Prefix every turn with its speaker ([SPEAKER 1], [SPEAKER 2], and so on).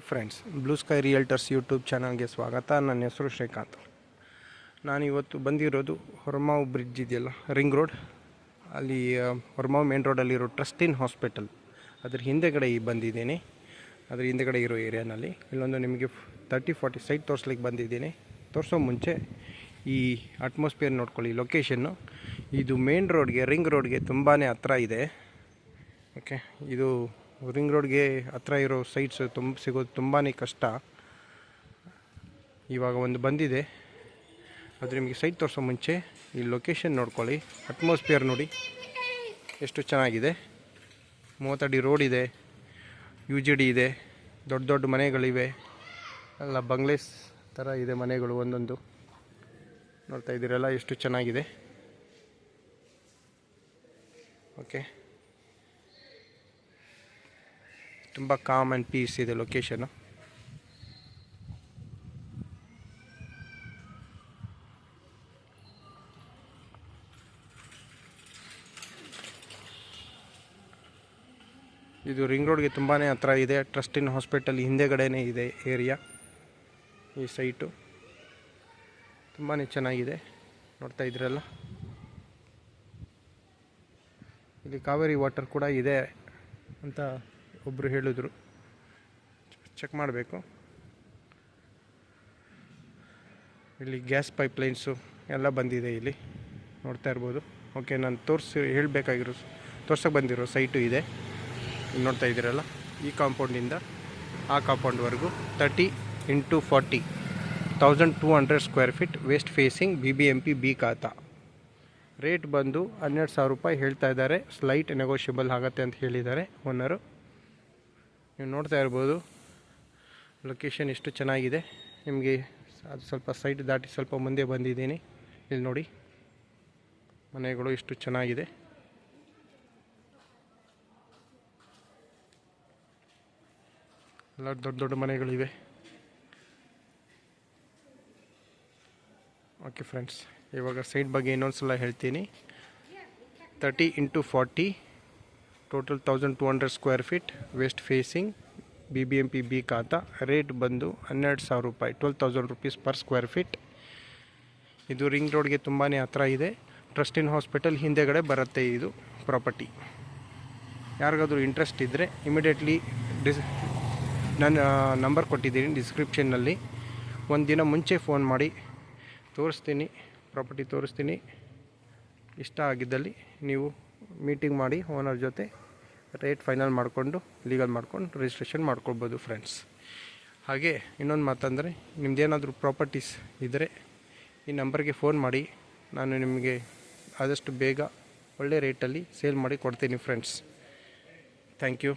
[SPEAKER 1] Friends, blue sky realtors YouTube ಚಾನಲ್ಗೆ ಸ್ವಾಗತ. ನನ್ನ ಹೆಸರು ಶ್ರೀಕಾಂತ್. ನಾನಿವತ್ತು ಬಂದಿರೋದು ಹೊರಮಾವು ಬ್ರಿಡ್ಜ್ ಇದೆಯಲ್ಲ, ರಿಂಗ್ ರೋಡ್, ಅಲ್ಲಿ ಹೊರಮಾವು ಮೇನ್ ರೋಡಲ್ಲಿರೋ ಟ್ರಸ್ಟಿನ್ ಹಾಸ್ಪಿಟಲ್ ಅದ್ರ ಹಿಂದೆಗಡೆ ಬಂದಿದ್ದೀನಿ. ಅದ್ರ ಹಿಂದೆಗಡೆ ಇರೋ ಏರಿಯಾನಲ್ಲಿ ಇಲ್ಲೊಂದು ನಿಮಗೆ 30-40 ಸೈಟ್ ತೋರಿಸ್ಲಿಕ್ಕೆ ಬಂದಿದ್ದೀನಿ. ತೋರಿಸೋ ಮುಂಚೆ ಈ ಅಟ್ಮಾಸ್ಫಿಯರ್ ನೋಡ್ಕೊಳ್ಳಿ. ಲೊಕೇಶನ್ನು ಇದು ಮೇನ್ ರೋಡ್ಗೆ, ರಿಂಗ್ ರೋಡ್ಗೆ ತುಂಬಾ ಹತ್ರ ಇದೆ. ಓಕೆ, ಇದು ರಿಂಗ್ ರೋಡ್ಗೆ ಹತ್ರ ಇರೋ ಸೈಟ್ಸ್ ಸಿಗೋದು ತುಂಬಾ ಕಷ್ಟ. ಇವಾಗ ಒಂದು ಬಂದಿದೆ, ಅದು ನಿಮಗೆ ಸೈಟ್ ತೋರಿಸೋ ಮುಂಚೆ ಈ ಲೊಕೇಶನ್ ನೋಡ್ಕೊಳ್ಳಿ. ಅಟ್ಮಾಸ್ಫಿಯರ್ ನೋಡಿ ಎಷ್ಟು ಚೆನ್ನಾಗಿದೆ. 30 ಅಡಿ ರೋಡ್ ಇದೆ, UGD ಇದೆ, ದೊಡ್ಡ ದೊಡ್ಡ ಮನೆಗಳಿವೆ, ಎಲ್ಲ ಬಂಗ್ಲೇಸ್ ಥರ ಇದೆ ಮನೆಗಳು ಒಂದೊಂದು. ನೋಡ್ತಾ ಇದ್ದೀರಲ್ಲ ಎಷ್ಟು ಚೆನ್ನಾಗಿದೆ. ಓಕೆ, ತುಂಬ ಕಾಮ್ ಆ್ಯಂಡ್ ಪೀಸ್ ಇದೆ ಲೊಕೇಶನು. ಇದು ರಿಂಗ್ ರೋಡ್ಗೆ ತುಂಬಾ ಹತ್ರ ಇದೆ. ಟ್ರಸ್ಟಿನ್ ಹಾಸ್ಪಿಟಲ್ ಹಿಂದೆಗಡೆನೇ ಇದೆ ಏರಿಯಾ. ಈ ಸೈಟು ತುಂಬಾ ಚೆನ್ನಾಗಿದೆ. ನೋಡ್ತಾ ಇದ್ರಲ್ಲ, ಇಲ್ಲಿ ಕಾವೇರಿ ವಾಟರ್ ಕೂಡ ಇದೆ ಅಂತ ಒಬ್ಬರು ಹೇಳಿದ್ರು, ಚೆಕ್ ಮಾಡಬೇಕು. ಇಲ್ಲಿ ಗ್ಯಾಸ್ ಪೈಪ್ಲೈನ್ಸು ಎಲ್ಲ ಬಂದಿದೆ ಇಲ್ಲಿ, ನೋಡ್ತಾ ಇರ್ಬೋದು. ಓಕೆ, ನಾನು ತೋರ್ಸೋಕ್ಕೆ ಬಂದಿರೋ ಸೈಟು ಇದೆ. ಇಲ್ಲಿ ನೋಡ್ತಾ ಇದ್ದೀರಲ್ಲ, ಈ ಕಾಂಪೌಂಡಿಂದ ಆ ಕಾಂಪೌಂಡ್ವರೆಗೂ 30x40 1200 square feet west facing BBMP B khata. Rate ಬಂದು 12,000 ರೂಪಾಯಿ ಹೇಳ್ತಾ ಇದ್ದಾರೆ. ಸ್ಲೈಟ್ ನೆಗೋಷಿಯಬಲ್ ಆಗುತ್ತೆ ಅಂತ ಹೇಳಿದ್ದಾರೆ ಓನರು. ನೀವು ನೋಡ್ತಾ ಇರ್ಬೋದು ಲೊಕೇಶನ್ ಎಷ್ಟು ಚೆನ್ನಾಗಿದೆ. ನಿಮಗೆ ಅದು ಸ್ವಲ್ಪ ಸೈಟ್ ದಾಟಿ ಸ್ವಲ್ಪ ಮುಂದೆ ಬಂದಿದ್ದೀನಿ. ಇಲ್ಲಿ ನೋಡಿ ಮನೆಗಳು ಎಷ್ಟು ಚೆನ್ನಾಗಿದೆ. ಎಲ್ಲ ದೊಡ್ಡ ದೊಡ್ಡ ಮನೆಗಳಿವೆ. ಓಕೆ ಫ್ರೆಂಡ್ಸ್, ಇವಾಗ ಸೈಟ್ ಬಗ್ಗೆ ಇನ್ನೊಂದು ಸಲ ಹೇಳ್ತೀನಿ. 30x40 total 1200 square feet west facing BBMP B khata. Rate ಬಂದು 12,000 ರೂಪಾಯಿ, 12,000 rupees ಪರ್ ಸ್ಕ್ವೇರ್ ಫೀಟ್. ಇದು ರಿಂಗ್ ರೋಡ್ಗೆ ತುಂಬಾ ಹತ್ರ ಇದೆ. ಟ್ರಸ್ಟಿನ್ ಹಾಸ್ಪಿಟಲ್ ಹಿಂದೆಗಡೆ ಬರುತ್ತೆ ಇದು ಪ್ರಾಪರ್ಟಿ. ಯಾರಿಗಾದ್ರೂ ಇಂಟ್ರೆಸ್ಟ್ ಇದ್ದರೆ ಇಮಿಡಿಯೇಟ್ಲಿ ನನ್ನ ನಂಬರ್ ಕೊಟ್ಟಿದ್ದೀನಿ ಡಿಸ್ಕ್ರಿಪ್ಷನ್ನಲ್ಲಿ. ಒಂದು ದಿನ ಮುಂಚೆ ಫೋನ್ ಮಾಡಿ ಪ್ರಾಪರ್ಟಿ ತೋರಿಸ್ತೀನಿ. ಇಷ್ಟ ಆಗಿದ್ದಲ್ಲಿ ನೀವು ಮೀಟಿಂಗ್ ಮಾಡಿ ಓನರ್ ಜೊತೆ ರೇಟ್ ಫೈನಲ್ ಮಾಡಿಕೊಂಡು ಲೀಗಲ್ ಮಾಡ್ಕೊಂಡು ರಿಜಿಸ್ಟ್ರೇಷನ್ ಮಾಡ್ಕೊಳ್ಬೋದು ಫ್ರೆಂಡ್ಸ್. ಹಾಗೆ ಇನ್ನೊಂದು ಮಾತಂದರೆ, ನಿಮ್ಮದೇನಾದರೂ ಪ್ರಾಪರ್ಟೀಸ್ ಇದ್ದರೆ ಈ ನಂಬರ್ಗೆ ಫೋನ್ ಮಾಡಿ, ನಾನು ನಿಮಗೆ ಆದಷ್ಟು ಬೇಗ ಒಳ್ಳೆ ರೇಟಲ್ಲಿ ಸೇಲ್ ಮಾಡಿ ಕೊಡ್ತೀನಿ ಫ್ರೆಂಡ್ಸ್. Thank you.